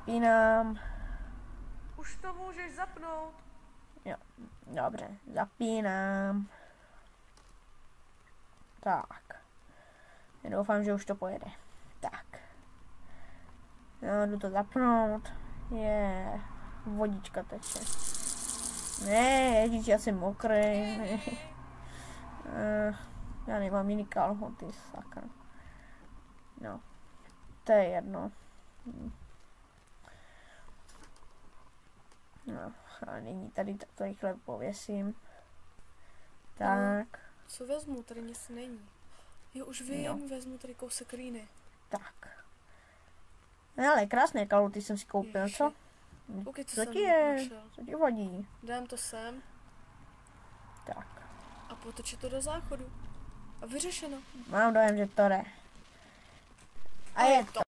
zapínám. Už to můžeš zapnout. Jo, dobře, zapínám. Tak. Já doufám, že už to pojede. Tak. No, jdu to zapnout. Vodička teče. Ne, ježíš, já jsem mokrý. Já nemám jiný kalhoty, sakra. No, to je jedno. No, ale nyní tady to rychle pověsím. Tak. Co vezmu? Tady nic není. Jo, už vím, Jo. vezmu tady kousek rýny. Tak. Ale krásné kalhoty jsem si koupil, Ježiši. co? Koukej, co Co jsem ti je? našel. Co ti vadí? Dám to sem Tak. a potočit to do záchodu. A vyřešeno. Mám dojem, že to jde. A je to.